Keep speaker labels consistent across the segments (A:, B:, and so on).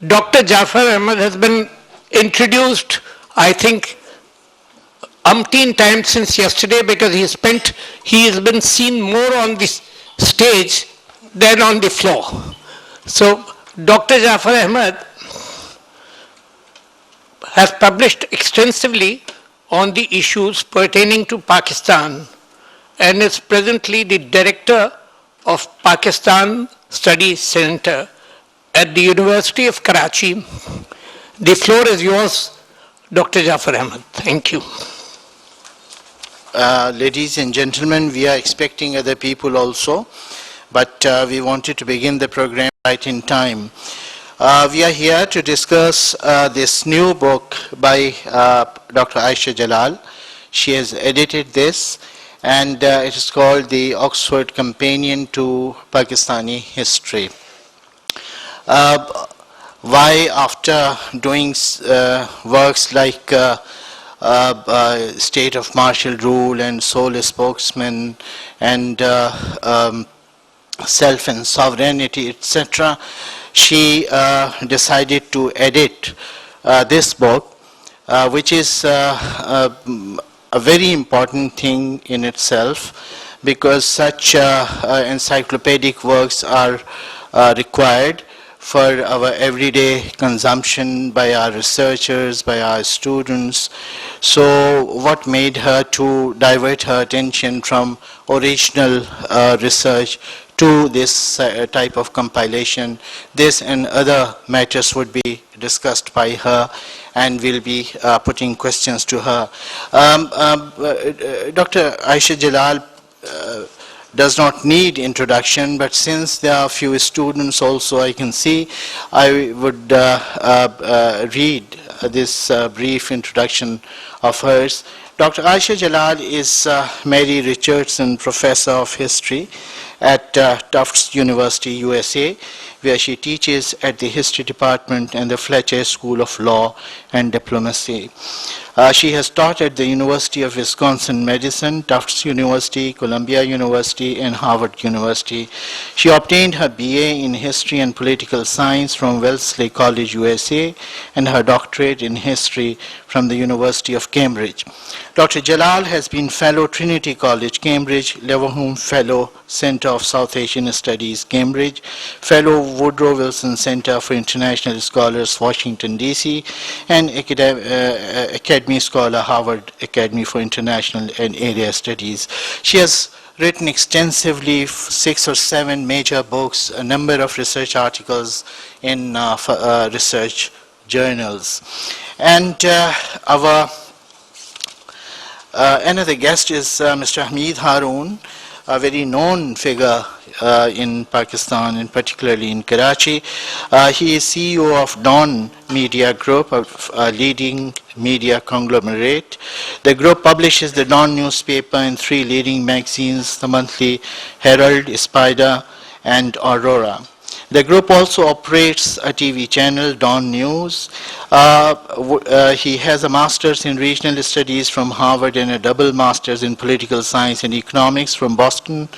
A: Dr. Jafar Ahmed has been introduced, I think, umpteen times since yesterday because he has been seen more on the stage than on the floor. So, Dr. Jafar Ahmed has published extensively on the issues pertaining to Pakistan and is presently the director of Pakistan Studies Center at the University of Karachi. The floor is yours, Dr. Jafar Ahmed. Thank you.
B: Ladies and gentlemen, we are expecting other people also, but we wanted to begin the program right in time. We are here to discuss this new book by Dr. Aisha Jalal. She has edited this, and it is called The Oxford Companion to Pakistani History. Why, after doing works like State of Martial Rule and Sole Spokesman and Self and Sovereignty, etc., she decided to edit this book, which is a very important thing in itself, because such encyclopedic works are required for our everyday consumption by our researchers, by our students. So what made her to divert her attention from original research to this type of compilation? This and other matters would be discussed by her, and we'll be putting questions to her. Dr. Aisha Jalal does not need introduction, but since there are a few students also I can see, I would read this brief introduction of hers. Dr. Aisha Jalal is Mary Richardson Professor of History at Tufts University, USA, where she teaches at the History Department and the Fletcher School of Law and Diplomacy. She has taught at the University of Wisconsin-Madison, Tufts University, Columbia University, and Harvard University. She obtained her BA in History and Political Science from Wellesley College, USA, and her doctorate in History from the University of Cambridge. Dr. Jalal has been Fellow Trinity College, Cambridge, Leverhulme Fellow, Center of South Asian Studies, Cambridge, Fellow Woodrow Wilson Center for International Scholars, Washington, D.C., and Academy Scholar, Harvard Academy for International and Area Studies. She has written extensively 6 or 7 major books, a number of research articles in research journals. And our another guest is Mr. Hamid Haroon, a very known figure in Pakistan, and particularly in Karachi. He is CEO of Dawn Media Group, a leading media conglomerate. The group publishes the Dawn newspaper and 3 leading magazines, the Monthly Herald, Spider, and Aurora. The group also operates a TV channel, Dawn News. He has a master's in regional studies from Harvard and a double master's in political science and economics from Boston,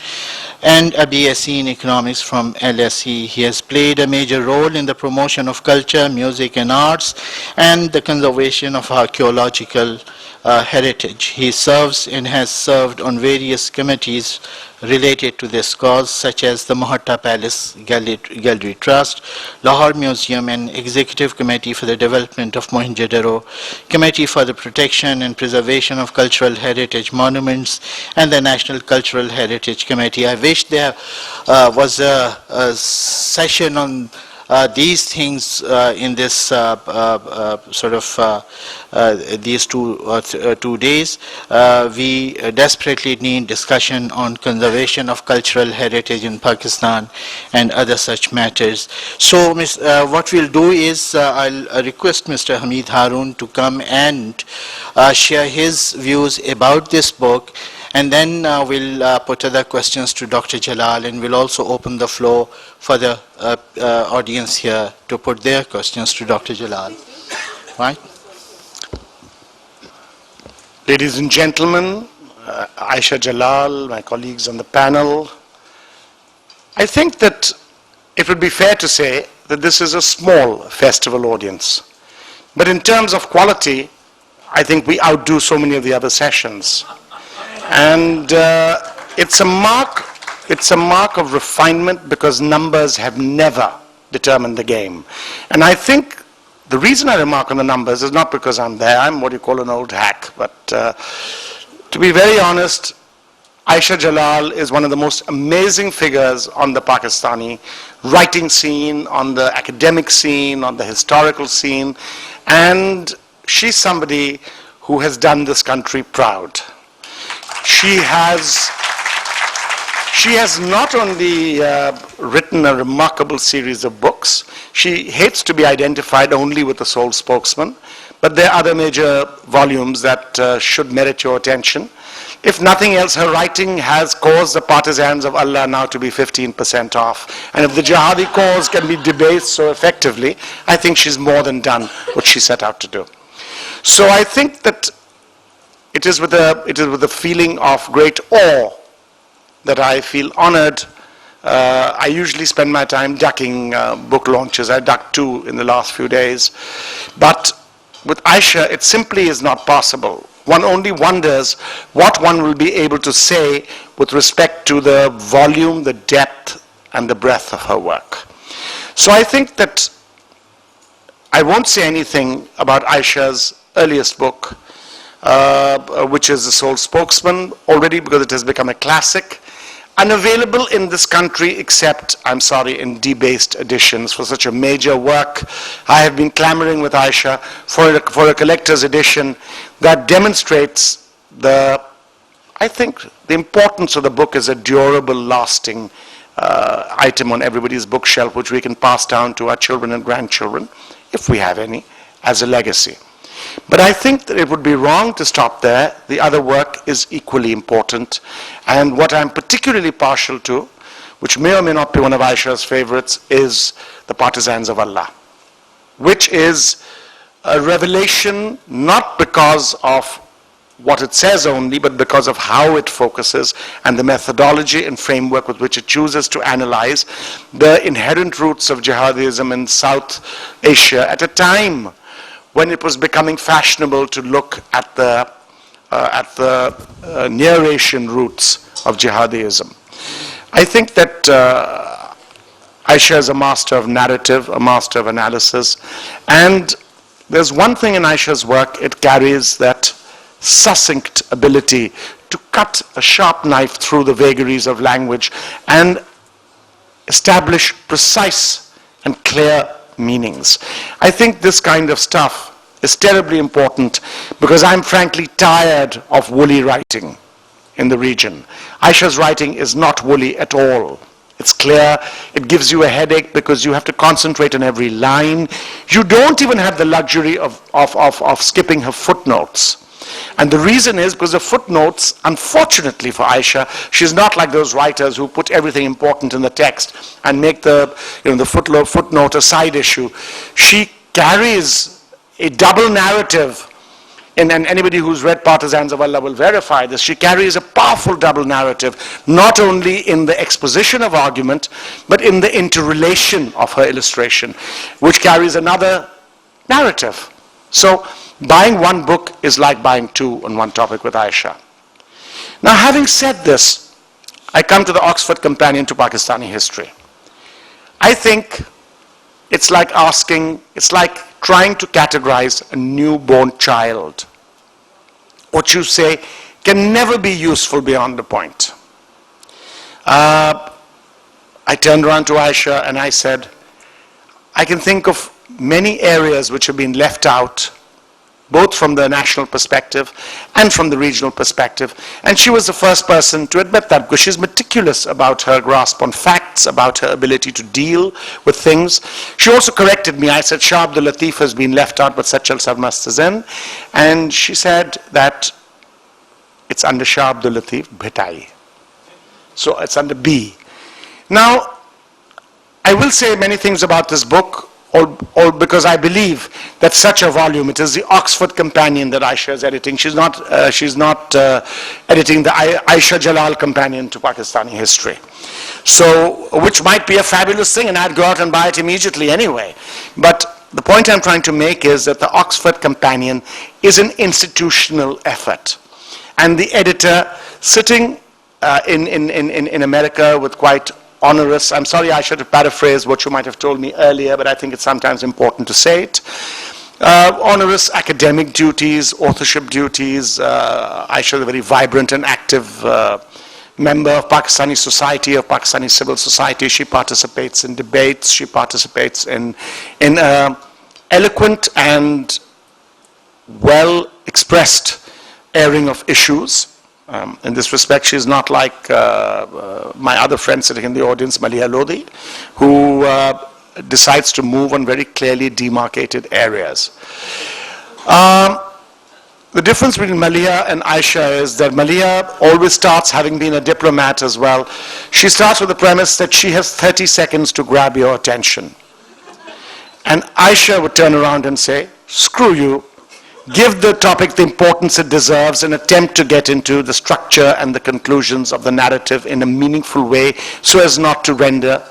B: and a BSc in economics from LSE. He has played a major role in the promotion of culture, music, and arts, and the conservation of archaeological heritage. He serves and has served on various committees related to this cause, such as the Mahatta Palace Gallery Trust, Lahore Museum, and Executive Committee for the Development of Mohenjo-daro, Committee for the Protection and Preservation of Cultural Heritage Monuments, and the National Cultural Heritage Committee. I wish there was a session on these things in this these 2 days. We desperately need discussion on conservation of cultural heritage in Pakistan and other such matters. So what we'll do is I'll request Mr. Hamid Haroon to come and share his views about this book, and then we'll put other questions to Dr. Jalal, and we'll also open the floor for the audience here to put their questions to Dr. Jalal. Right?
C: Ladies and gentlemen, Aisha Jalal, my colleagues on the panel, I think that it would be fair to say that this is a small festival audience. But in terms of quality, I think we outdo so many of the other sessions. And it's a mark of refinement, because numbers have never determined the game. And I think the reason I remark on the numbers is not because I'm there. I'm what you call an old hack. But to be very honest, Aisha Jalal is one of the most amazing figures on the Pakistani writing scene, on the academic scene, on the historical scene. And she's somebody who has done this country proud. She has not only written a remarkable series of books. She hates to be identified only with the sole spokesman, but there are other major volumes that should merit your attention. If nothing else, her writing has caused the partisans of Allah now to be 15% off. And if the jihadi cause can be debased so effectively, I think she's more than done what she set out to do. So I think that it is with a feeling of great awe that I feel honored. I usually spend my time ducking book launches. I ducked 2 in the last few days. But with Aisha, it simply is not possible. One only wonders what one will be able to say with respect to the volume, the depth, and the breadth of her work. So I think that I won't say anything about Aisha's earliest book, which is The Sole Spokesman, already because it has become a classic, unavailable in this country except, I'm sorry, in debased editions for such a major work. I have been clamoring with Aisha for a collector's edition that demonstrates I think the importance of the book as a durable, lasting item on everybody's bookshelf, which we can pass down to our children and grandchildren, if we have any, as a legacy. But I think that it would be wrong to stop there. The other work is equally important. And what I'm particularly partial to, which may or may not be one of Aisha's favorites, is The Partisans of Allah, which is a revelation not because of what it says only, but because of how it focuses and the methodology and framework with which it chooses to analyze the inherent roots of jihadism in South Asia at a time when it was becoming fashionable to look at the near Asian roots of jihadism. I think that Aisha is a master of narrative, a master of analysis, and there's one thing in Aisha's work: it carries that succinct ability to cut a sharp knife through the vagaries of language and establish precise and clear meanings. I think this kind of stuff is terribly important because I'm frankly tired of woolly writing in the region. Aisha's writing is not woolly at all. It's clear. It gives you a headache because you have to concentrate on every line. You don't even have the luxury of skipping her footnotes. And the reason is because the footnotes, unfortunately for Aisha, she's not like those writers who put everything important in the text and make the footnote a side issue. She carries a double narrative, and anybody who's read Partisans of Allah will verify this. She carries a powerful double narrative, not only in the exposition of argument, but in the interrelation of her illustration, which carries another narrative. So buying one book is like buying 2 on one topic with Aisha. Now, having said this, I come to the Oxford Companion to Pakistani History. I think it's like trying to categorize a newborn child. What you say can never be useful beyond the point. I turned around to Aisha and I said, I can think of many areas which have been left out, both from the national perspective and from the regional perspective. And she was the first person to admit that, because she's meticulous about her grasp on facts, about her ability to deal with things. She also corrected me. I said, Shah Abdul Latif has been left out, but Sachal Sarmastazen. And she said that it's under Shah Abdul Latif, Bhitai. So it's under B. Now, I will say many things about this book. or because I believe that such a volume, it is the Oxford Companion that Aisha is editing. She's not editing the Aisha Jalal Companion to Pakistani history. So, which might be a fabulous thing, and I'd go out and buy it immediately anyway. But the point I'm trying to make is that the Oxford Companion is an institutional effort. And the editor sitting in America with quite onerous, I'm sorry I should have paraphrased what you might have told me earlier, but I think it's sometimes important to say it. Onerous academic duties, authorship duties. Aisha is a very vibrant and active member of Pakistani society, of Pakistani civil society. She participates in debates. She participates in eloquent and well-expressed airing of issues. In this respect, she is not like my other friend sitting in the audience, Maliha Lodi, who decides to move on very clearly demarcated areas. The difference between Maliha and Aisha is that Maliha always starts, having been a diplomat as well, she starts with the premise that she has 30 seconds to grab your attention. And Aisha would turn around and say, screw you, give the topic the importance it deserves and attempt to get into the structure and the conclusions of the narrative in a meaningful way so as not to render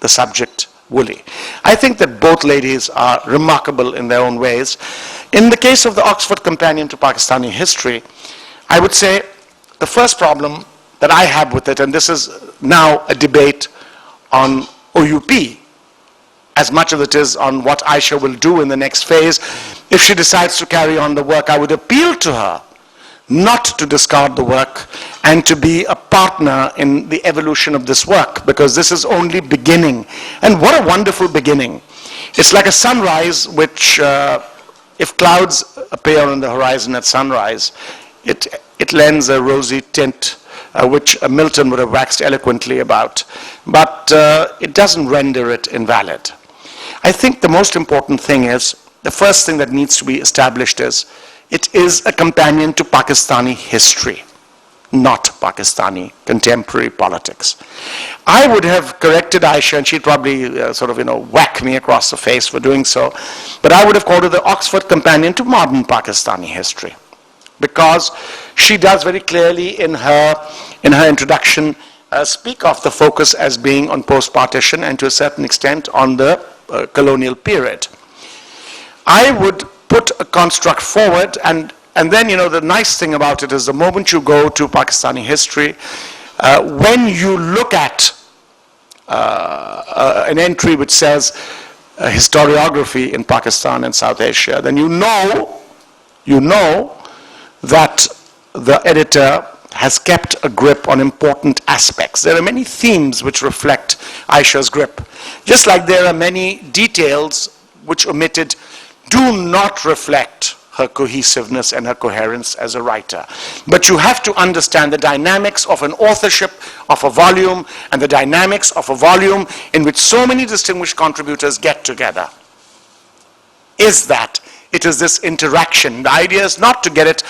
C: the subject woolly. I think that both ladies are remarkable in their own ways. In the case of the Oxford Companion to Pakistani History, I would say the first problem that I have with it, and this is now a debate on OUP, as much as it is on what Aisha will do in the next phase. If she decides to carry on the work, I would appeal to her not to discard the work and to be a partner in the evolution of this work, because this is only beginning. And what a wonderful beginning. It's like a sunrise which, if clouds appear on the horizon at sunrise, it lends a rosy tint which Milton would have waxed eloquently about, but it doesn't render it invalid. I think the most important thing is, the first thing that needs to be established is, it is a companion to Pakistani history, not Pakistani contemporary politics. I would have corrected Aisha, and she'd probably whack me across the face for doing so, but I would have called it the Oxford Companion to modern Pakistani history, because she does very clearly in her introduction speak of the focus as being on post-partition and to a certain extent on the colonial period. I would put a construct forward, and then, the nice thing about it is the moment you go to Pakistani history, when you look at an entry which says historiography in Pakistan and South Asia, then you know that the editor has kept a grip on important aspects. There are many themes which reflect Aisha's grip. Just like there are many details which omitted do not reflect her cohesiveness and her coherence as a writer. But you have to understand the dynamics of an authorship of a volume and the dynamics of a volume in which so many distinguished contributors get together. Is that it is this interaction. The idea is not to get it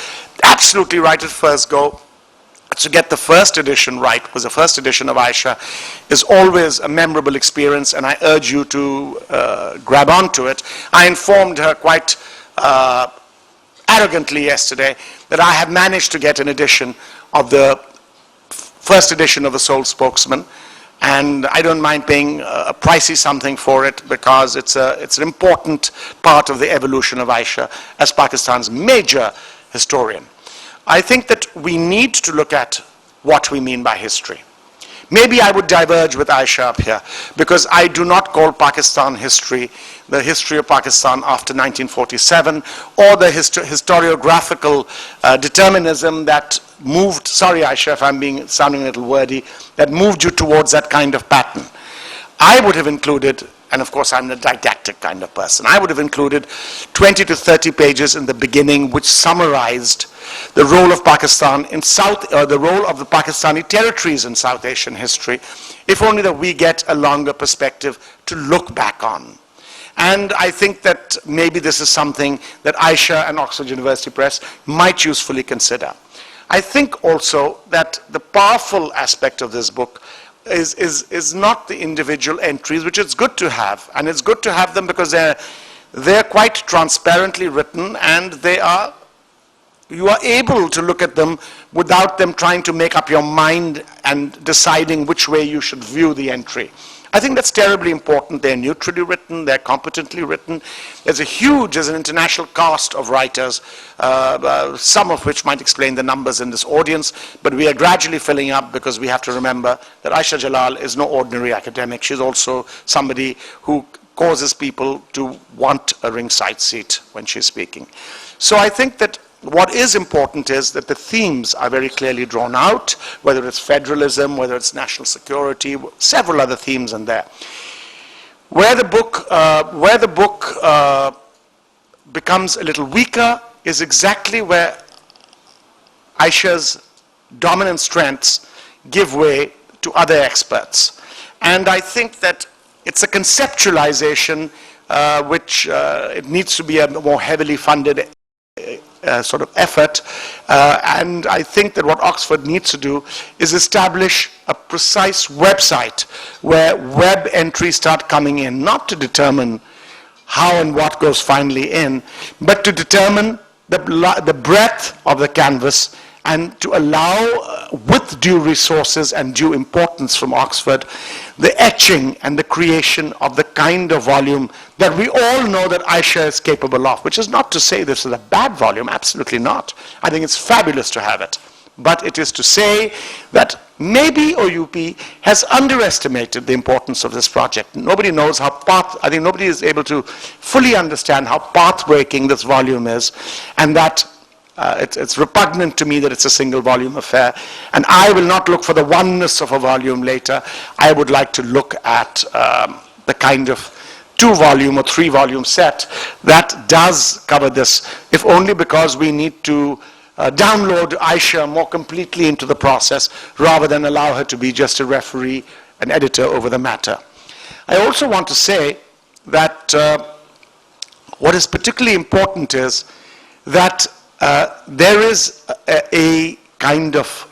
C: absolutely right at first go. To get the first edition right, because the first edition of Aisha is always a memorable experience, and I urge you to grab onto it. I informed her quite arrogantly yesterday that I have managed to get an edition of the first edition of The Sole Spokesman, and I don't mind paying a pricey something for it, because it's an important part of the evolution of Aisha as Pakistan's major historian. I think that we need to look at what we mean by history. Maybe I would diverge with Aisha up here, because I do not call Pakistan history the history of Pakistan after 1947, or the historiographical determinism that moved, sorry Aisha if I'm sounding a little wordy, that moved you towards that kind of pattern. I would have included, and of course I'm a didactic kind of person, I would have included 20 to 30 pages in the beginning which summarized the role of Pakistan in the role of the Pakistani territories in South Asian history, if only that we get a longer perspective to look back on. And I think that maybe this is something that Aisha and Oxford University Press might usefully consider. I think also that the powerful aspect of this book is not the individual entries, which it's good to have. And it's good to have them because they're quite transparently written, and you are able to look at them without them trying to make up your mind and deciding which way you should view the entry. I think that's terribly important. They're neutrally written, they're competently written. There's an international cast of writers, some of which might explain the numbers in this audience, but we are gradually filling up because we have to remember that Aisha Jalal is no ordinary academic. She's also somebody who causes people to want a ringside seat when she's speaking. So I think that what is important is that the themes are very clearly drawn out, whether it's federalism, whether it's national security, several other themes in there. Where the book becomes a little weaker is exactly where Aisha's dominant strengths give way to other experts. And I think that it's a conceptualization which it needs to be a more heavily funded sort of effort, and I think that what Oxford needs to do is establish a precise website where web entries start coming in, not to determine how and what goes finally in, but to determine the breadth of the canvas and to allow, with due resources and due importance from Oxford, the etching and the creation of the kind of volume that we all know that Aisha is capable of, which is not to say this is a bad volume, absolutely not. I think it's fabulous to have it. But it is to say that maybe OUP has underestimated the importance of this project. Nobody knows I think nobody is able to fully understand how path-breaking this volume is, and that it's repugnant to me that it's a single volume affair, and I will not look for the oneness of a volume later. I would like to look at the kind of 2-volume or 3-volume set that does cover this, if only because we need to download Aisha more completely into the process rather than allow her to be just a referee, an editor over the matter. I also want to say that what is particularly important is that there is a kind of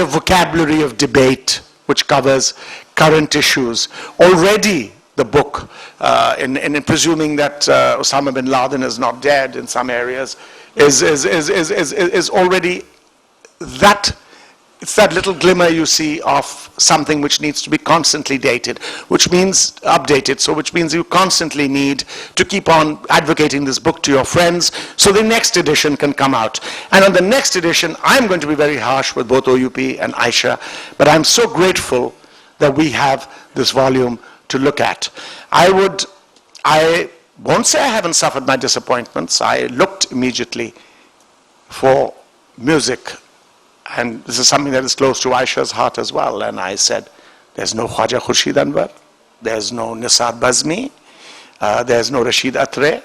C: vocabulary of debate which covers current issues. Already the book, in presuming that Osama bin Laden is not dead in some areas, is already that. It's that little glimmer you see of something which needs to be constantly updated, so which means you constantly need to keep on advocating this book to your friends so the next edition can come out. And on the next edition, I'm going to be very harsh with both OUP and Aisha, but I'm so grateful that we have this volume to look at. I won't say I haven't suffered my disappointments. I looked immediately for music, and this is something that is close to Aisha's heart as well. And I said, there's no Khwaja Khurshid Anwar, there's no Nisar Bazmi, there's no Rashid Atre.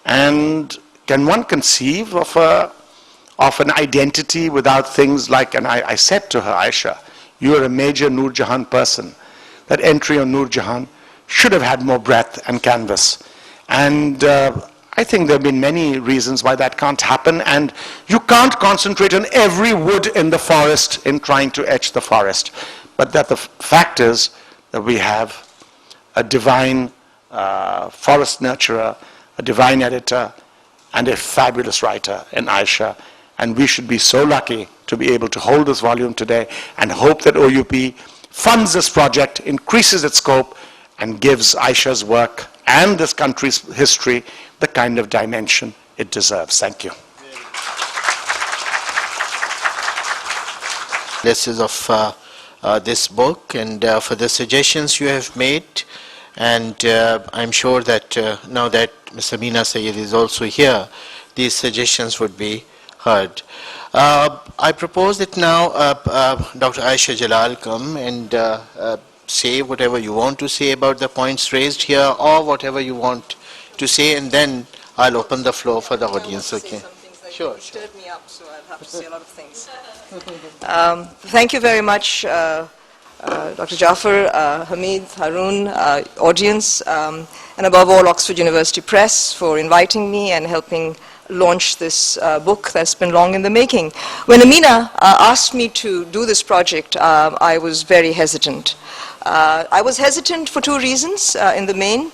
C: And can one conceive of an identity without things like, and I said to her, Aisha, you're a major Noor Jahan person. That entry on Noor Jahan should have had more breadth and canvas. And I think there have been many reasons why that can't happen, and you can't concentrate on every wood in the forest in trying to etch the forest. But that the fact is that we have a divine forest nurturer, a divine editor, and a fabulous writer in Aisha. And we should be so lucky to be able to hold this volume today and hope that OUP funds this project, increases its scope, and gives Aisha's work and this country's history the kind of dimension it deserves. Thank you.
B: This is of this book, and for the suggestions you have made, and I'm sure that now that Mr. Meena Syed is also here, these suggestions would be heard. I propose that now Dr. Aisha Jalal come and say whatever you want to say about the points raised here, or whatever you want to say, and then I'll open the floor for the audience. Okay. Sure.
D: Stirred me up, so I'll have to say a lot of things. Thank you very much, Dr. Jaffer, Hamid, Harun, audience, and above all Oxford University Press for inviting me and helping launch this book that's been long in the making. When Amina asked me to do this project, I was very hesitant. I was hesitant for two reasons in the main.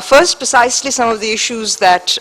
D: First, precisely some of the issues that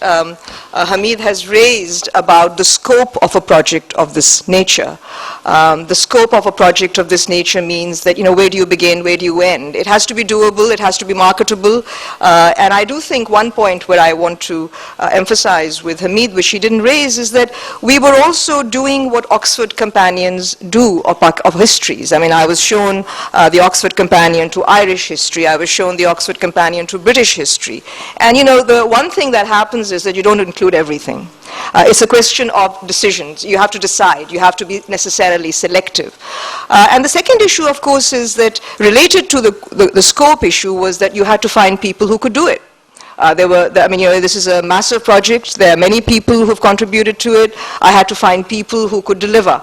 D: Hamid has raised about the scope of a project of this nature. The scope of a project of this nature means that, where do you begin, where do you end? It has to be doable, it has to be marketable, and I do think one point where I want to emphasize with Hamid, which he didn't raise, is that we were also doing what Oxford companions do of histories. I mean, I was shown the Oxford Companion to Irish history, I was shown the Oxford Companion to British history. And the one thing that happens is that you don't include everything. It's a question of decisions. You have to decide. You have to be necessarily selective. And the second issue, of course, is that related to the scope issue was that you had to find people who could do it. This is a massive project. There are many people who have contributed to it. I had to find people who could deliver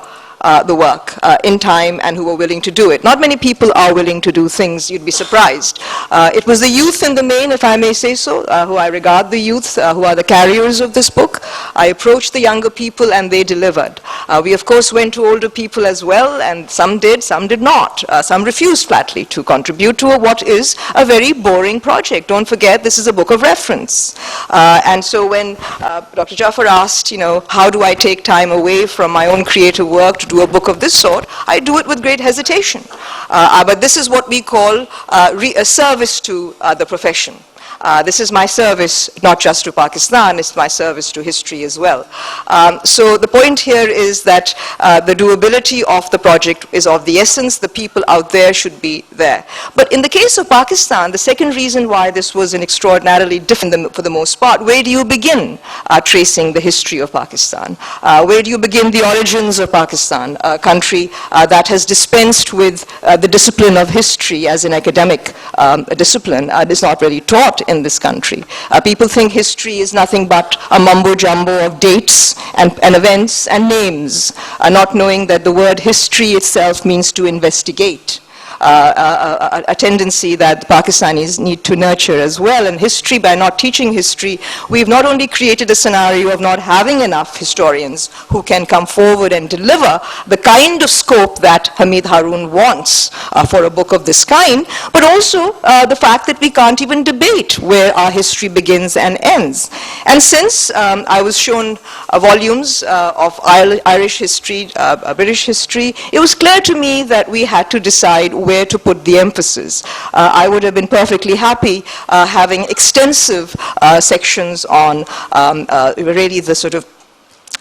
D: the work in time and who were willing to do it. Not many people are willing to do things, you'd be surprised. It was the youth in the main, if I may say so, who I regard the youth, who are the carriers of this book. I approached the younger people and they delivered. We of course went to older people as well, and some did not. Some refused flatly to contribute to what is a very boring project. Don't forget, this is a book of reference. And so when Dr. Jafar asked, how do I take time away from my own creative work to do a book of this sort, I do it with great hesitation. But this is what we call a service to the profession. This is my service not just to Pakistan, it's my service to history as well. So the point here is that the doability of the project is of the essence. The people out there should be there. But in the case of Pakistan, the second reason why this was an extraordinarily different for the most part, where do you begin tracing the history of Pakistan? Where do you begin the origins of Pakistan, a country that has dispensed with the discipline of history as an academic discipline, is not really taught in this country. People think history is nothing but a mumbo-jumbo of dates and events and names, not knowing that the word history itself means to investigate. A tendency that Pakistanis need to nurture as well. And history, by not teaching history, we've not only created a scenario of not having enough historians who can come forward and deliver the kind of scope that Hamid Haroon wants for a book of this kind, but also the fact that we can't even debate where our history begins and ends. And since I was shown volumes of Irish history, British history, it was clear to me that we had to decide where to put the emphasis. I would have been perfectly happy having extensive sections on really the sort of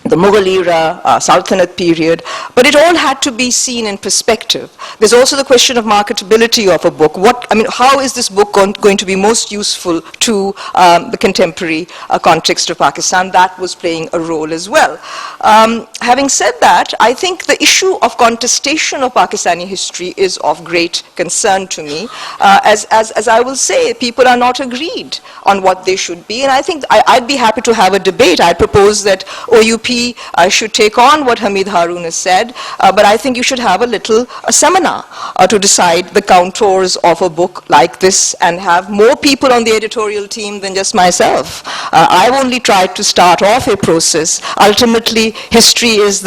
D: the Mughal era, Sultanate period, but it all had to be seen in perspective. There's also the question of marketability of a book. How is this book going to be most useful to the contemporary context of Pakistan? That was playing a role as well. Having said that, I think the issue of contestation of Pakistani history is of great concern to me. As I will say, people are not agreed on what they should be, and I think I'd be happy to have a debate. I propose that OUP should take on what Hamid Haroon has said, but I think you should have a seminar to decide the contours of a book like this and have more people on the editorial team than just myself. I've only tried to start off a process. Ultimately, history is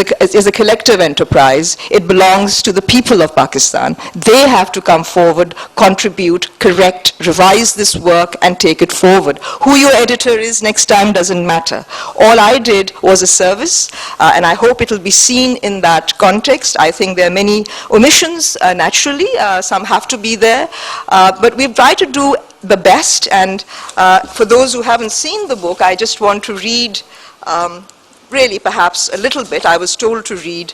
D: a collective enterprise. It belongs to the people of Pakistan. They have to come forward, contribute, correct, revise this work, and take it forward. Who your editor is next time doesn't matter. All I did was a service, and I hope it will be seen in that context. I think there are many omissions, naturally. Some have to be there. But we've tried to do the best, and for those who haven't seen the book, I just want to read really perhaps a little bit. I was told to read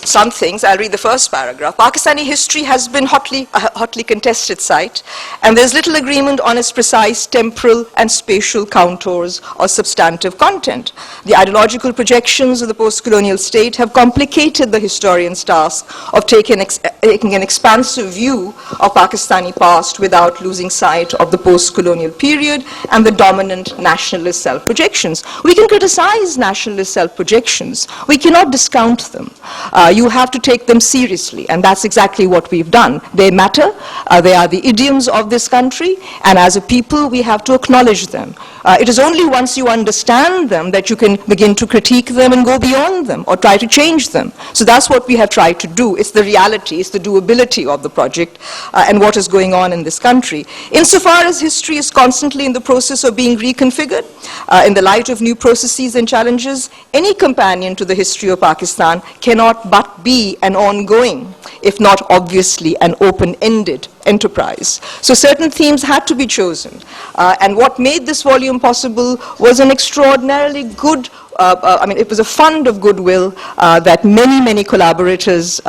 D: some things. I'll read the first paragraph. Pakistani history has been a hotly contested site, and there's little agreement on its precise temporal and spatial contours or substantive content. The ideological projections of the post-colonial state have complicated the historian's task of taking taking an expansive view of Pakistani past without losing sight of the post-colonial period and the dominant nationalist self-projections. We can criticize nationalist self-projections. We cannot discount them. You have to take them seriously, and that's exactly what we've done. They matter. They are the idioms of this country, and as a people, we have to acknowledge them. It is only once you understand them that you can begin to critique them and go beyond them or try to change them. So that's what we have tried to do. It's the reality, it's the doability of the project and what is going on in this country. Insofar as history is constantly in the process of being reconfigured, in the light of new processes and challenges, any companion to the history of Pakistan cannot but be an ongoing, if not obviously an open-ended enterprise. So certain themes had to be chosen. And what made this volume possible was an extraordinarily good it was a fund of goodwill that many collaborators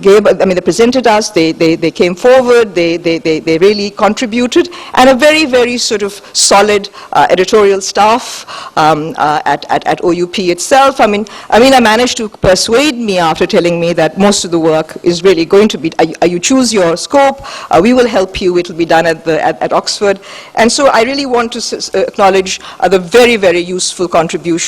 D: gave. They presented us, they came forward, they really contributed, and a very sort of solid editorial staff at OUP itself. Amina managed to persuade me after telling me that most of the work is really going to be, you choose your scope, we will help you, it will be done at Oxford. And so I really want to acknowledge the very useful contribution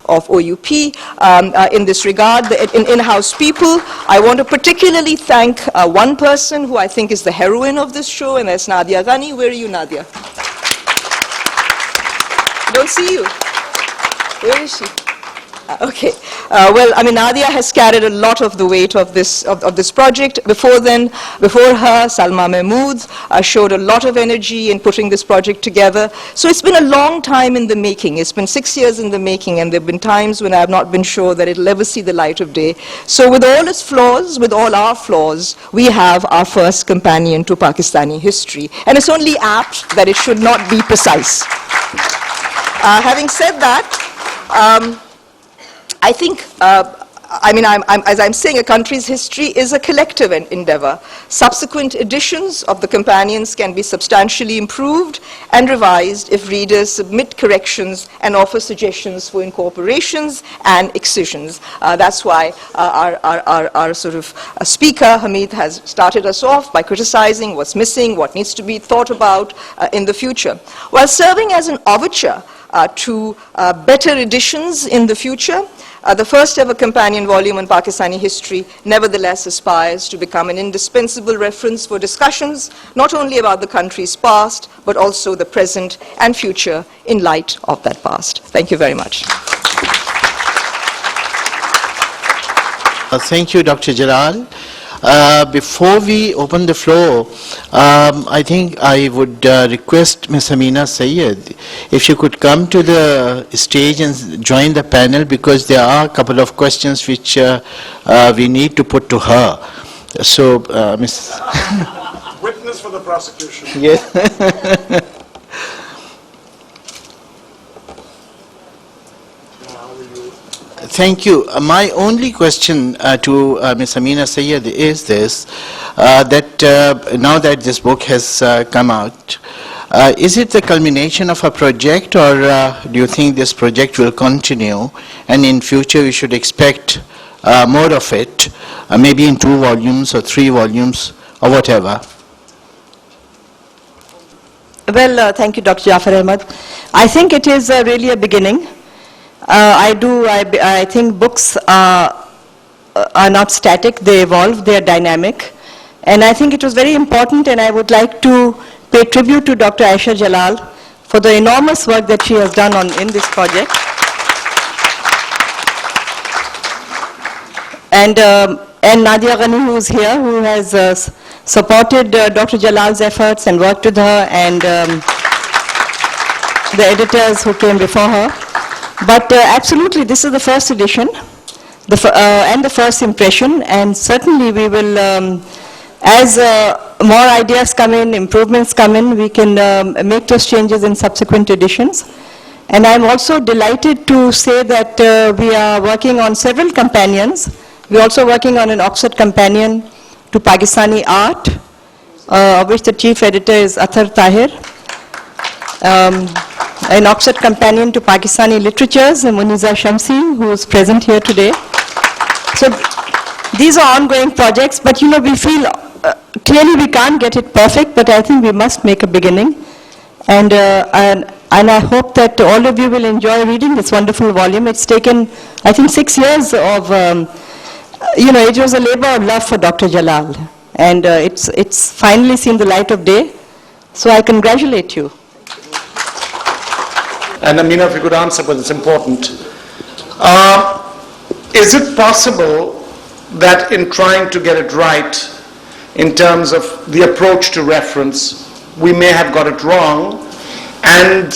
D: of OUP in this regard, the in-house people. I want to particularly thank one person who I think is the heroine of this show, and that's Nadia Ghani. Where are you, Nadia? I don't see you. Where is she? Okay. Nadia has carried a lot of the weight of this project. Before her, Salma Mahmood showed a lot of energy in putting this project together. So it's been a long time in the making. It's been 6 years in the making, and there have been times when I have not been sure that it'll ever see the light of day. So with all its flaws, with all our flaws, we have our first companion to Pakistani history. And it's only apt that it should not be precise. Having said that, I think, as I'm saying, a country's history is a collective endeavor. Subsequent editions of the companions can be substantially improved and revised if readers submit corrections and offer suggestions for incorporations and excisions. That's why our sort of speaker, Hamid, has started us off by criticizing what's missing, what needs to be thought about in the future. While serving as an overture to better editions in the future, the first ever companion volume on Pakistani history nevertheless aspires to become an indispensable reference for discussions not only about the country's past, but also the present and future in light of that past. Thank you very much.
B: Thank you, Dr. Jalal. Before we open the floor, I think I would request Ms. Amina Syed if she could come to the stage and join the panel, because there are a couple of questions which we need to put to her. So, Ms.
C: Witness for the prosecution.
B: Yes. Thank you. My only question to Ms. Amina Syed is this, that now that this book has come out, is it the culmination of a project, or do you think this project will continue and in future we should expect more of it, maybe in 2 volumes or 3 volumes or whatever?
E: Well, thank you, Dr. Jafar Ahmad. I think it is really a beginning. I think books are not static, they evolve, they are dynamic. And I think it was very important, and I would like to pay tribute to Dr. Aisha Jalal for the enormous work that she has done in this project. And Nadia Ghani, who is here, who has supported Dr. Jalal's efforts and worked with her, and the editors who came before her. But absolutely, this is the first edition and the first impression, and certainly we will, as more ideas come in, improvements come in, we can make those changes in subsequent editions. And I'm also delighted to say that we are working on several companions. We're also working on an Oxford companion to Pakistani art, of which the chief editor is Athar Tahir. An Oxford companion to Pakistani literatures, Muniza Shamsi, who is present here today. So these are ongoing projects, but you know, we feel clearly we can't get it perfect, but I think we must make a beginning. And I hope that all of you will enjoy reading this wonderful volume. It's taken, I think, 6 years of, you know, it was a labor of love for Dr. Jalal. And it's finally seen the light of day. So I congratulate you.
C: And Amina, if you could answer, but it's important. Is it possible that in trying to get it right, in terms of the approach to reference, we may have got it wrong, and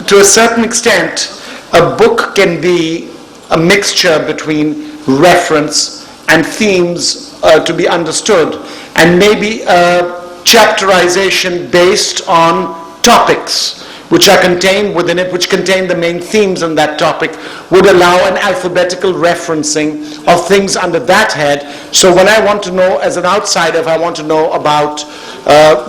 C: to a certain extent, a book can be a mixture between reference and themes to be understood, and maybe a chapterization based on topics which are contained within it, which contain the main themes in that topic, would allow an alphabetical referencing of things under that head. So when I want to know, as an outsider, if I want to know about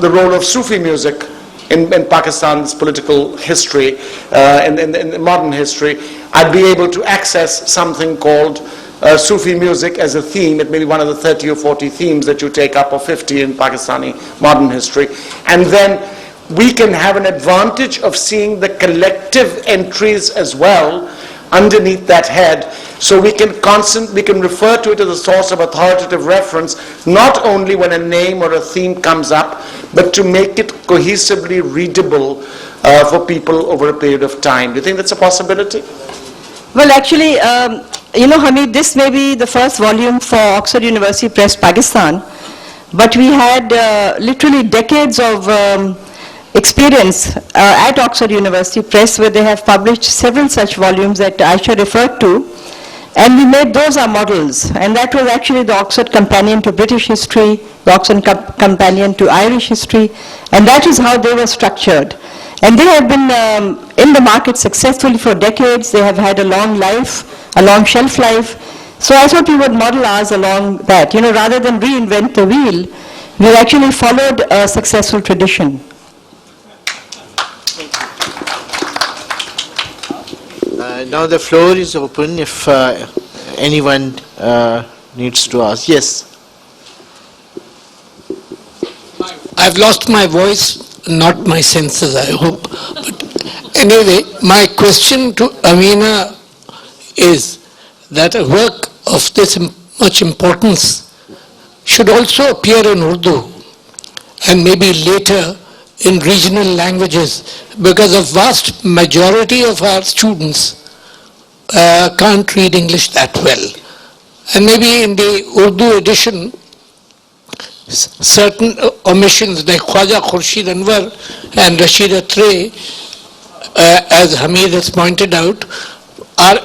C: the role of Sufi music in Pakistan's political history, in modern history, I'd be able to access something called Sufi music as a theme. It may be one of the 30 or 40 themes that you take up, or 50 in Pakistani modern history. And then we can have an advantage of seeing the collective entries as well underneath that head. So we can refer to it as a source of authoritative reference, not only when a name or a theme comes up, but to make it cohesively readable for people over a period of time. Do you think that's a possibility?
E: Well, actually, you know, Hamid, this may be the first volume for Oxford University Press, Pakistan, but we had literally decades of experience at Oxford University Press, where they have published several such volumes that Aisha referred to, and we made those our models. And that was actually the Oxford Companion to British History, the Oxford Companion to Irish History, and that is how they were structured. And they have been in the market successfully for decades. They have had a long life, a long shelf life. So I thought we would model ours along that. You know, rather than reinvent the wheel, we've actually followed a successful tradition.
B: Now the floor is open if anyone needs to ask. Yes.
A: I've lost my voice, not my senses, I hope. But anyway, my question to Amina is that a work of this much importance should also appear in Urdu and maybe later in regional languages, because a vast majority of our students can't read English that well. And maybe in the Urdu edition, certain omissions like Khwaja Khurshid Anwar and Rashida Tray, as Hamid has pointed out, are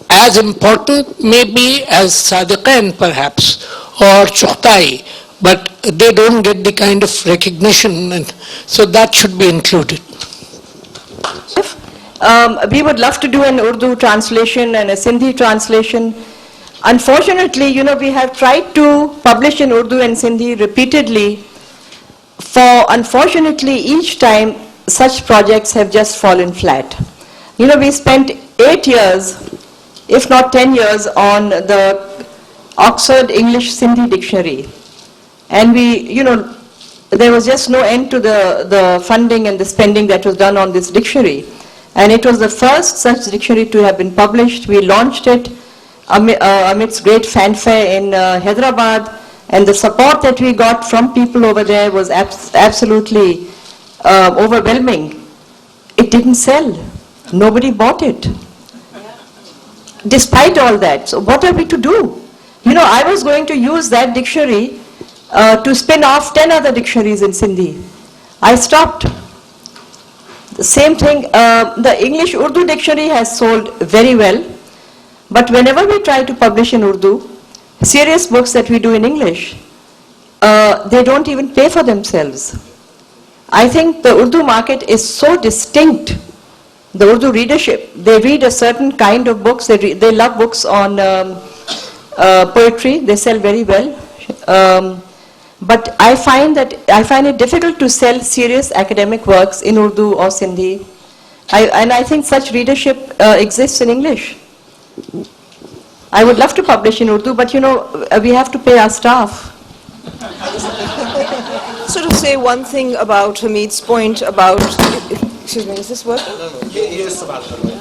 A: as important maybe as Sadiqain perhaps, or Chughtai, but they don't get the kind of recognition, and so that should be included.
E: We would love to do an Urdu translation and a Sindhi translation. Unfortunately, you know, we have tried to publish in Urdu and Sindhi repeatedly. For unfortunately, each time such projects have just fallen flat. You know, we spent 8 years, if not 10 years, on the Oxford English Sindhi Dictionary. And we, you know, there was just no end to the funding and the spending that was done on this dictionary. And it was the first such dictionary to have been published. We launched it amidst great fanfare in Hyderabad, and the support that we got from people over there was absolutely overwhelming. It didn't sell. Nobody bought it. Despite all that, so what are we to do? You know, I was going to use that dictionary to spin off 10 other dictionaries in Sindhi. I stopped. The same thing, the English Urdu dictionary has sold very well, but whenever we try to publish in Urdu, serious books that we do in English, they don't even pay for themselves. I think the Urdu market is so distinct. The Urdu readership, they read a certain kind of books, they love books on poetry, they sell very well. But I find it difficult to sell serious academic works in Urdu or Sindhi. And I think such readership exists in English. I would love to publish in Urdu, but we have to pay our staff.
D: Sort of say one thing about Hamid's point about, excuse me, is this working?
C: Yes, about the lawyer.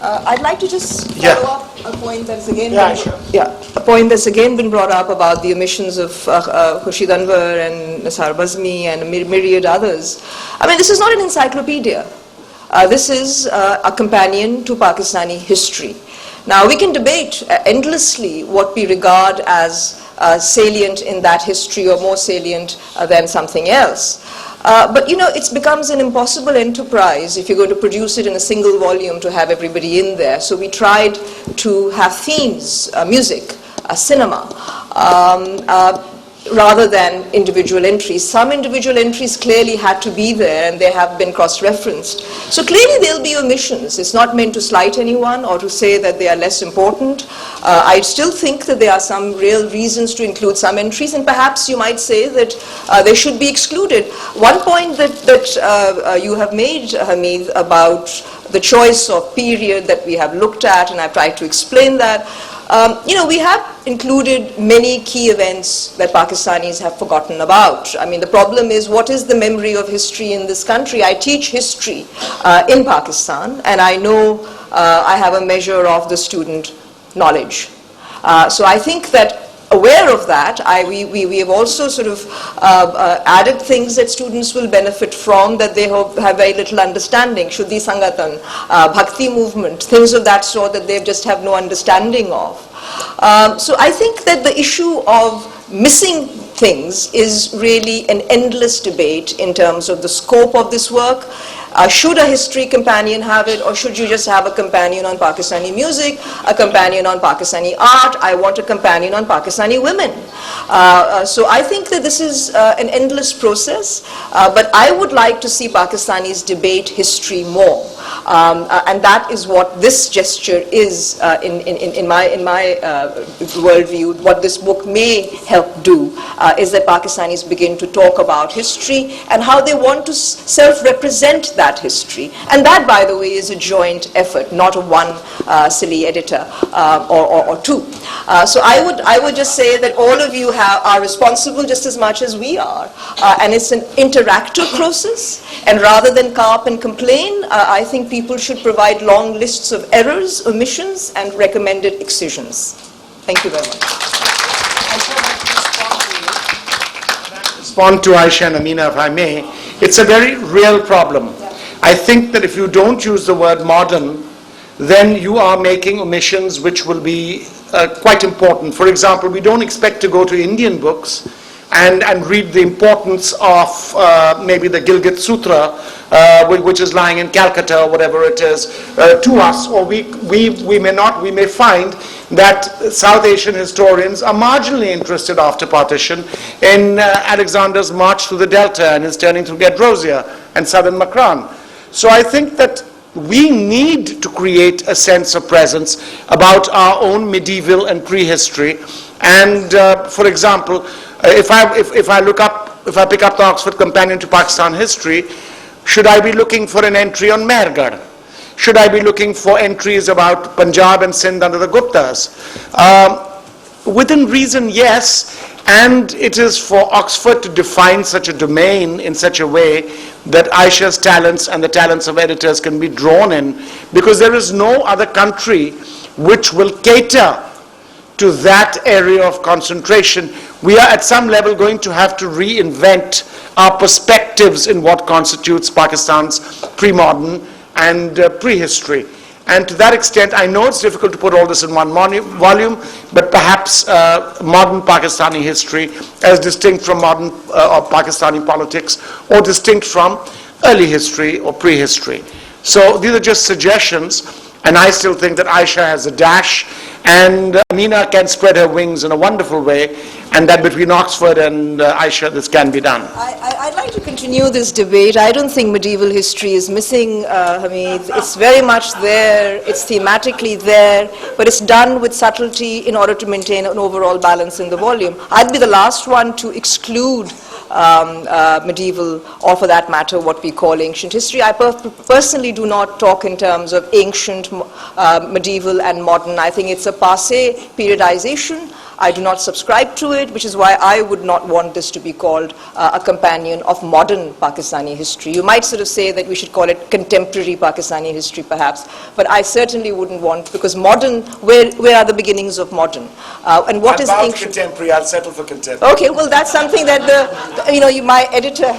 D: I'd like to just
C: Yeah.
D: follow up a point that's again
C: Yeah,
D: a point that's again been brought up about the omissions of Khurshid Anwar and Nisar Bazmi and a myriad others. I mean, this is not an encyclopedia. This is a companion to Pakistani history. Now, we can debate endlessly what we regard as salient in that history or more salient than something else. But it becomes an impossible enterprise if you're going to produce it in a single volume to have everybody in there. So we tried to have themes, music, cinema, rather than individual entries. Some individual entries clearly had to be there and they have been cross-referenced. So clearly there'll be omissions. It's not meant to slight anyone or to say that they are less important. I still think that there are some real reasons to include some entries, and perhaps you might say that they should be excluded. One point that you have made, Hamid, about the choice of period that we have looked at, and I've tried to explain that. We have included many key events that Pakistanis have forgotten about. I mean, the problem is, what is the memory of history in this country? I teach history in Pakistan, and I know I have a measure of the student knowledge. So I think that aware of that, we have also sort of added things that students will benefit from that they have very little understanding. Shuddhi Sangatan, Bhakti movement, things of that sort that they just have no understanding of. So I think that the issue of missing things is really an endless debate in terms of the scope of this work. Should a history companion have it, or should you just have a companion on Pakistani music, a companion on Pakistani art? I want a companion on Pakistani women. So I think that this is an endless process, but I would like to see Pakistanis debate history more. And that is what this gesture is in my worldview. What this book may help do is that Pakistanis begin to talk about history and how they want to self-represent that history. And that, by the way, is a joint effort, not a one silly editor or two. So I would just say that all of you are responsible just as much as we are. And it's an interactive process. And rather than carp and complain, I think people should provide long lists of errors, omissions, and recommended excisions. Thank you very much.
C: Respond to Aisha and Amina, if I may. It's a very real problem. I think that if you don't use the word modern, then you are making omissions which will be quite important. For example, we don't expect to go to Indian books and read the importance of maybe the Gilgit Sutra, which is lying in Calcutta or whatever it is, to us. Or we may find that South Asian historians are marginally interested after partition in Alexander's march through the Delta and his turning through Gedrosia and southern Makran. So I think that we need to create a sense of presence about our own medieval and prehistory. And for example, if I pick up the Oxford Companion to Pakistan History, should I be looking for an entry on Mehergarh? Should I be looking for entries about Punjab and Sindh under the Guptas? Within reason, yes, and it is for Oxford to define such a domain in such a way that Aisha's talents and the talents of editors can be drawn in, because there is no other country which will cater to that area of concentration. We are at some level going to have to reinvent our perspectives in what constitutes Pakistan's pre-modern and prehistory. And to that extent, I know it's difficult to put all this in one volume, but perhaps modern Pakistani history as distinct from modern or Pakistani politics, or distinct from early history or prehistory. So these are just suggestions, and I still think that Aisha has a dash, and Amina can spread her wings in a wonderful way, and that between Oxford and Aisha this can be done.
D: I'd like to continue this debate. I don't think medieval history is missing, Hamid. It's very much there, it's thematically there, but it's done with subtlety in order to maintain an overall balance in the volume. I'd be the last one to exclude medieval, or for that matter, what we call ancient history. I personally do not talk in terms of ancient, medieval, and modern. I think it's a passé periodization. I do not subscribe to it, which is why I would not want this to be called a companion of modern Pakistani history. You might sort of say that we should call it contemporary Pakistani history, perhaps, but I certainly wouldn't want, because modern, where are the beginnings of modern? And what is ancient?
C: Contemporary, I'll settle for contemporary.
D: Okay, well, that's something that my editor,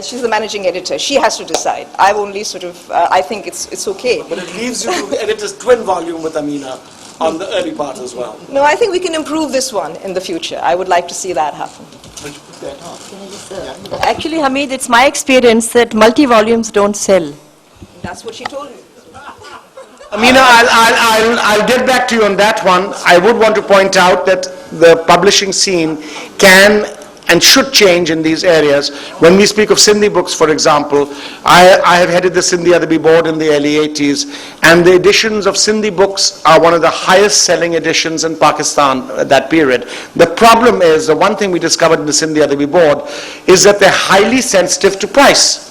D: she's the managing editor, she has to decide. I've only sort of, I think it's okay.
F: But it leaves you to edit his twin volume with Amina on the early part as well.
D: No, I think we can improve this one in the future. I would like to see that happen.
E: Actually, Hamid, it's my experience that multi-volumes don't sell.
D: That's what she told me.
C: Amina, I'll get back to you on that one. I would want to point out that the publishing scene can and should change in these areas. When we speak of Sindhi books, for example, I have headed the Sindhi Adabi board in the early 80s, and the editions of Sindhi books are one of the highest selling editions in Pakistan at that period. The problem is, the one thing we discovered in the Sindhi Adabi board is that they're highly sensitive to price.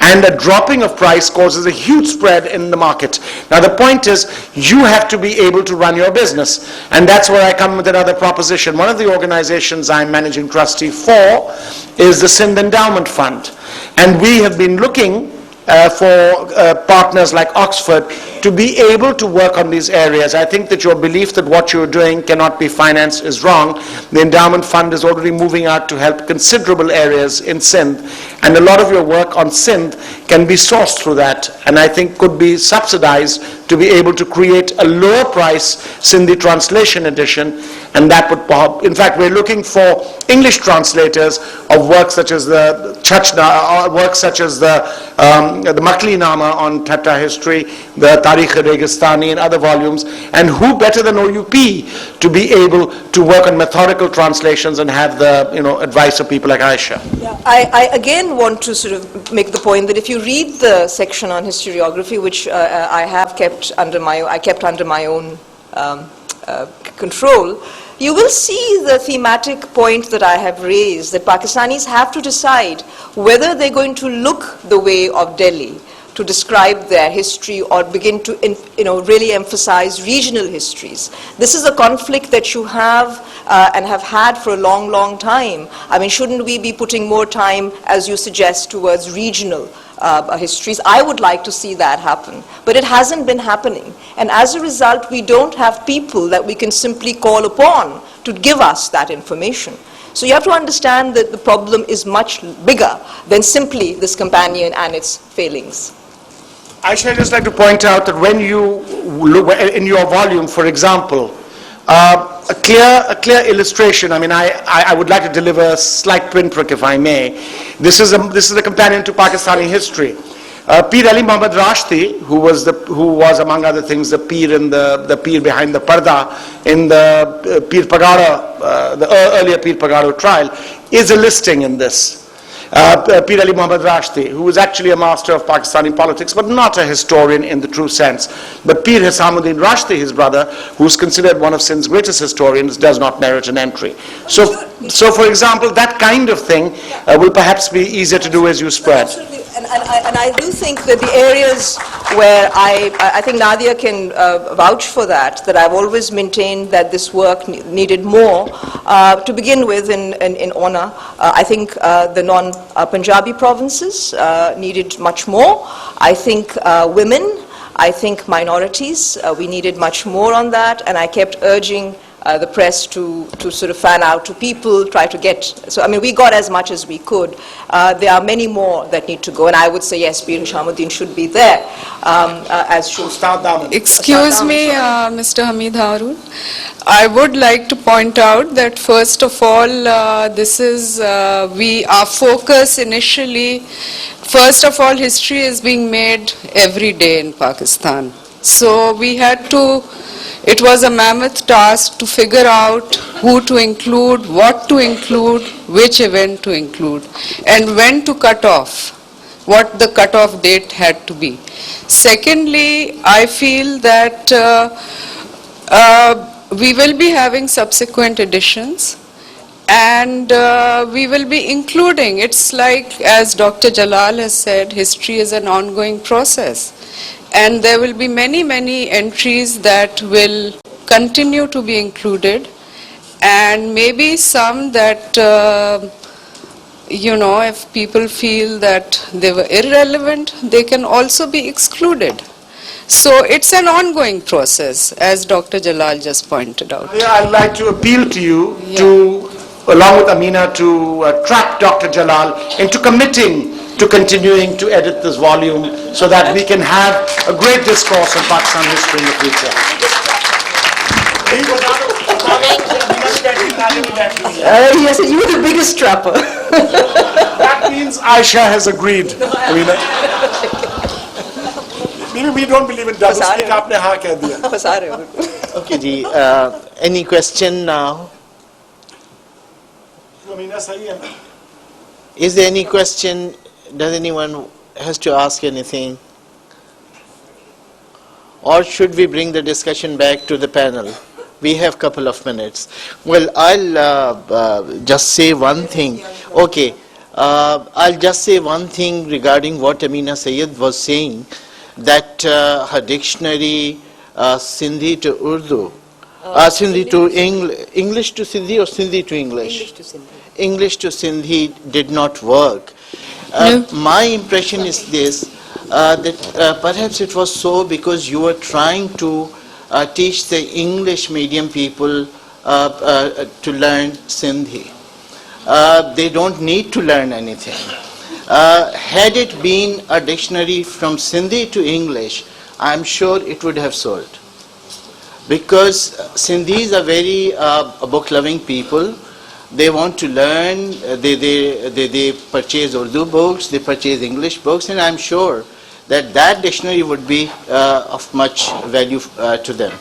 C: And a dropping of price causes a huge spread in the market. Now the point is, you have to be able to run your business. And that's where I come with another proposition. One of the organizations I'm managing trustee for is the Sindh Endowment Fund. And we have been looking for partners like Oxford to be able to work on these areas. I think that your belief that what you're doing cannot be financed is wrong. The endowment fund is already moving out to help considerable areas in Sindh, and a lot of your work on Sindh can be sourced through that, and I think could be subsidized to be able to create a lower price Sindhi translation edition, and that would, in fact, we're looking for English translators of works such as the Chachna, or works such as the Makli Nama on Thatta history, the Tarikh-e-Registani and other volumes, and who better than OUP to be able to work on methodical translations and have the advice of people like Aisha.
D: Yeah, I again want to sort of make the point that if you read the section on historiography, which I kept under my own control, you will see the thematic point that I have raised, that Pakistanis have to decide whether they're going to look the way of Delhi to describe their history, or begin to really emphasize regional histories. This is a conflict that you have and have had for a long, long time. I mean, shouldn't we be putting more time, as you suggest, towards regional histories? I would like to see that happen, but it hasn't been happening. And as a result, we don't have people that we can simply call upon to give us that information. So you have to understand that the problem is much bigger than simply this companion and its failings.
C: Aisha, I'd just like to point out that when you look in your volume, for example, a clear illustration. I mean, I would like to deliver a slight pinprick, if I may. This is a companion to Pakistani history. Peer Ali Muhammad Rashti, who was among other things the peer in the peer behind the parda in the Peer Pagara, the earlier Peer Pagara trial, is a listing in this. Peer Ali Muhammad Rashti, who was actually a master of Pakistani politics, but not a historian in the true sense. But Peer Hisamuddin Rashti, his brother, who's considered one of Sindh's greatest historians, does not merit an entry. So for example, that kind of thing will perhaps be easier to do as you spread.
D: Absolutely. And I do think that the areas where I think Nadia can vouch for that I've always maintained that this work needed more. To begin with, in honor, I think the non-Punjabi provinces needed much more. I think women, I think minorities, we needed much more on that, and I kept urging the press to sort of fan out to people, try to get, so I mean, we got as much as we could. There are many more that need to go, and I would say yes, Peer Hisamuddin should be there, as should
C: Ustad Daman.
G: Excuse me, Mr. Hamid Haroon. I would like to point out that first of all, this is, our focus initially, first of all, history is being made every day in Pakistan. So we had to, it was a mammoth task to figure out who to include, what to include, which event to include, and when to cut off, what the cut-off date had to be. Secondly, I feel that we will be having subsequent editions, and we will be including, it's like, as Dr. Jalal has said, history is an ongoing process. And there will be many, many entries that will continue to be included, and maybe some that, if people feel that they were irrelevant, they can also be excluded. So it's an ongoing process, as Dr. Jalal just pointed out.
C: Yeah, I'd like to appeal to you to, along with Amina, to trap Dr. Jalal into committing to continuing to edit this volume so that we can have a great discourse on Pakistan history in the future.
E: Yes, you're the biggest trapper.
C: That means Aisha has agreed. Amina.
F: We don't believe in double speak. आपने हाँ कह दिया.
D: फंसा रहे हो.
B: Okay, ji, any question now?
F: Amina सही है.
B: Is there any question? Does anyone has to ask anything? Or should we bring the discussion back to the panel? We have a couple of minutes. Well, I'll just say one thing. Okay, I'll just say one thing regarding what Amina Sayyed was saying, that her dictionary, Sindhi to Urdu, Sindhi to English to Sindhi or Sindhi to English?
D: English to Sindhi.
B: English to Sindhi did not work. My impression is this, that perhaps it was so because you were trying to teach the English medium people to learn Sindhi. They don't need to learn anything. Had it been a dictionary from Sindhi to English, I'm sure it would have sold. Because Sindhis are very book-loving people. They want to learn, they purchase Urdu books, they purchase English books, and I'm sure that that dictionary would be of much value to them.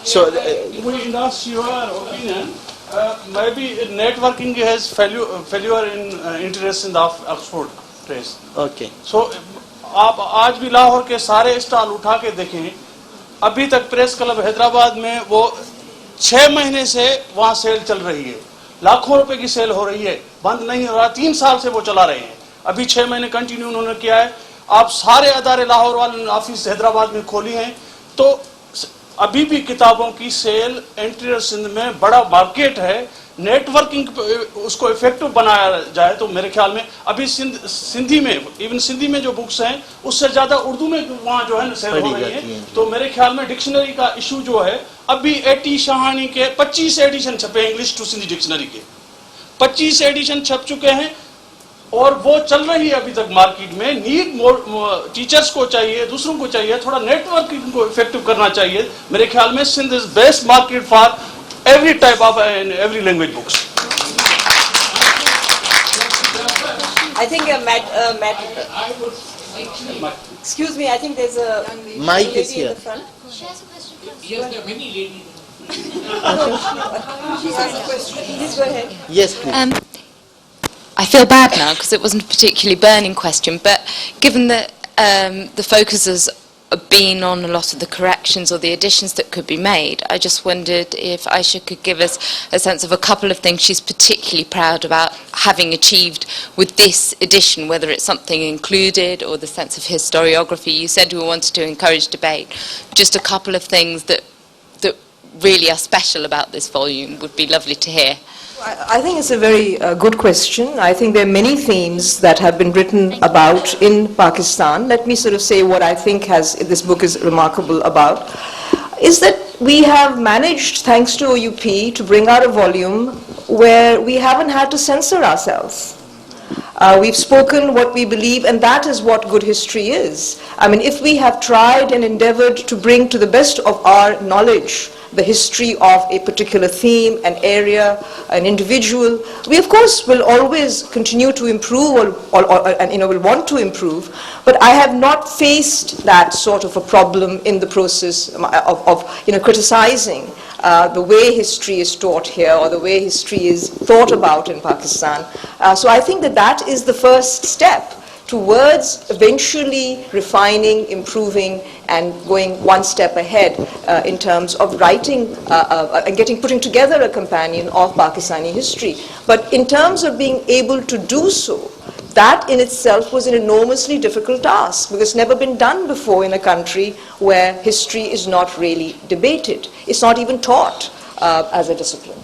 B: So,
H: we ask your opinion. Maybe networking has failure in interest in the Oxford press.
B: okay.
H: So, आप आज भी लाहौर के सारे stall उठा के देखें, अभी तक प्रेस क्लब हैदराबाद में वो 6 महीने से वहाँ सेल चल रही है, लाखों रुपए की सेल हो रही है, बंद नहीं हो रहा, 3 साल से वो चला रहे हैं, अभी 6 महीने कंटिन्यू उन्होंने किया है. आप सारे अदारे लाहौर वाले ऑफिस हैदराबाद में खोली हैं, तो अभी भी किताबों की सेल इंटीरियर सिंध में बड़ा मार्केट है. नेटवर्किंग उसको इफेक्टिव बनाया जाए तो मेरे ख्याल में अभी सिंधी में, इवन सिंधी में जो बुक्स हैं उससे ज्यादा उर्दू में वहाँ जो है सेल हो रही है. तो मेरे ख्याल में डिक्शनरी का इशू जो है, अभी 80 शाहानी के 25 एडिशन छपे इंग्लिश टू सिंधी डिक्शनरी के, 25 एडिशन छप चुके हैं और वो चल रही है अभी तक मार्केट में. नीड टीचर्स को चाहिए, दूसरों को चाहिए, थोड़ा नेटवर्किंग को इफेक्टिव करना चाहिए. मेरे ख्याल में Sindh is best market for every type of every language books.
D: I think excuse me, I think there's a
B: Mike is
D: lady in
B: here.
D: the front.
A: Yes, there are many ladies.
D: She has a question. Please go ahead.
B: Yes, please.
I: I feel bad now because it wasn't a particularly burning question, but given that the focus has been on a lot of the corrections or the additions that could be made, I just wondered if Aisha could give us a sense of a couple of things she's particularly proud about having achieved with this edition, whether it's something included or the sense of historiography. You said we wanted to encourage debate. Just a couple of things that really are special about this volume would be lovely to hear.
D: I think it's a very good question. I think there are many themes that have been written about in Pakistan. Let me sort of say what I think this book is remarkable about, is that we have managed, thanks to OUP, to bring out a volume where we haven't had to censor ourselves. We've spoken what we believe, and that is what good history is. I mean, if we have tried and endeavored to bring to the best of our knowledge the history of a particular theme, an area, an individual, we of course will always continue to improve and will want to improve, but I have not faced that sort of a problem in the process of criticizing the way history is taught here or the way history is thought about in Pakistan. So I think that is the first step towards eventually refining, improving, and going one step ahead. in terms of writing and putting together a companion of Pakistani history. But in terms of being able to do so, that in itself was an enormously difficult task, because it's never been done before in a country where history is not really debated. It's not even taught as a discipline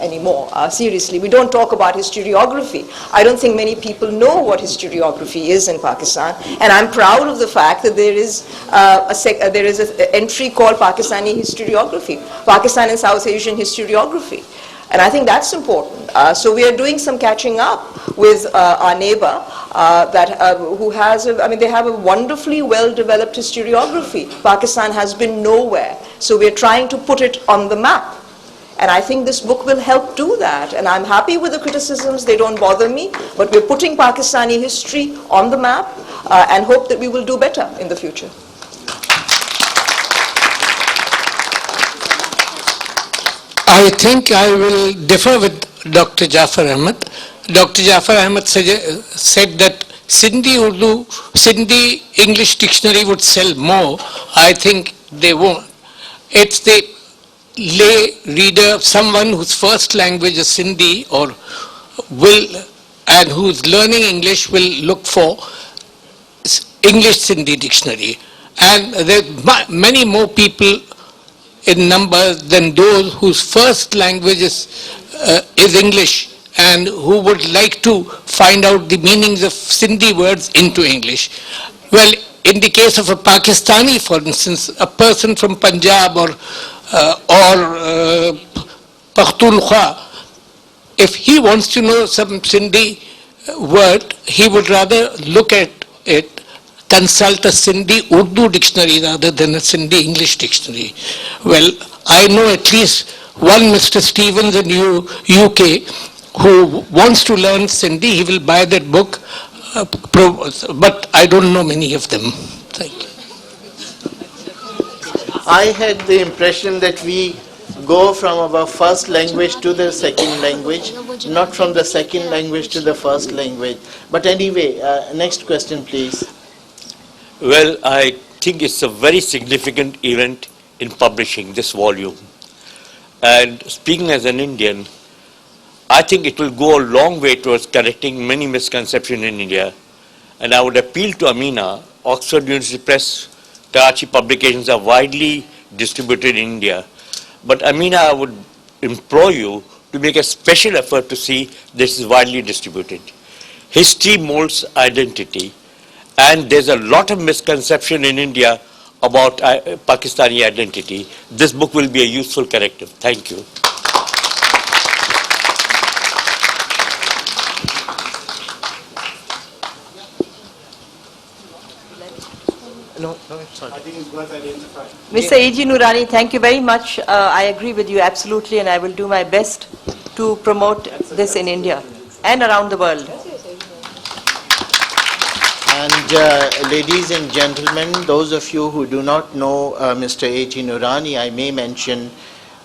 D: anymore. Seriously, we don't talk about historiography. I don't think many people know what historiography is in Pakistan, and I'm proud of the fact that there is an entry called Pakistani historiography, Pakistan and South Asian historiography. And I think that's important. So we are doing some catching up with our neighbor who has, they have a wonderfully well-developed historiography. Pakistan has been nowhere. So we're trying to put it on the map. And I think this book will help do that. And I'm happy with the criticisms, they don't bother me. But we're putting Pakistani history on the map and hope that we will do better in the future.
A: I think I will differ with Dr. Jafar Ahmed. Dr. Jafar Ahmed said that Sindhi English dictionary would sell more. I think they won't. It's the lay reader, someone whose first language is Sindhi and who's learning English will look for English Sindhi dictionary. And there are many more people in numbers than those whose first language is English and who would like to find out the meanings of Sindhi words into English. Well, in the case of a Pakistani, for instance, a person from Punjab or Pakhtunkhwa, if he wants to know some Sindhi word, he would rather look at it, consult a Sindhi Urdu dictionary rather than a Sindhi English dictionary. Well, I know at least one Mr. Stevens in UK who wants to learn Sindhi. He will buy that book, but I don't know many of them. Thank you.
B: I had the impression that we go from our first language to the second language, not from the second language to the first language. But anyway, next question, please.
J: Well, I think it's a very significant event in publishing this volume. And speaking as an Indian, I think it will go a long way towards correcting many misconceptions in India. And I would appeal to Amina. Oxford University Press, Karachi publications are widely distributed in India. But Amina, I would implore you to make a special effort to see this is widely distributed. History molds identity. And there's a lot of misconception in India about Pakistani identity. This book will be a useful corrective. Thank you.
B: No, it's not. I think it's worth identifying.
E: Mr. A.G. Noorani, thank you very much. I agree with you absolutely, and I will do my best to promote this in India and around the world.
B: And ladies and gentlemen, those of you who do not know Mr. A.G. Noorani, I may mention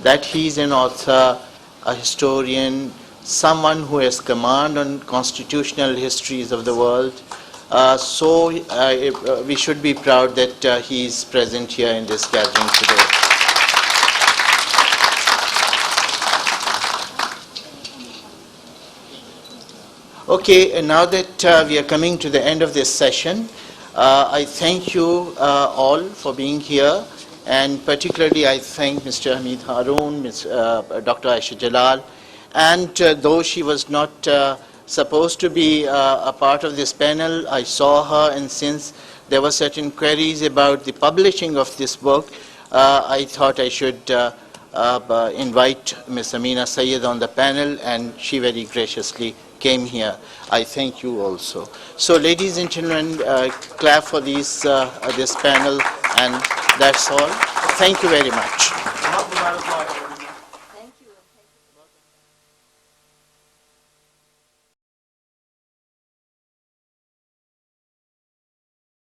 B: that he's an author, a historian, someone who has command on constitutional histories of the world. So we should be proud that he is present here in this gathering today. Okay, and now that we are coming to the end of this session, I thank you all for being here, and particularly I thank Mr. Hamid Haroon, Dr. Aisha Jalal, and though she was not supposed to be a part of this panel, I saw her, and since there were certain queries about the publishing of this book, I thought I should invite Ms. Amina Syed on the panel, and she very graciously came here. I thank you also. So ladies and gentlemen, clap for this panel, and that's all. Thank you very much.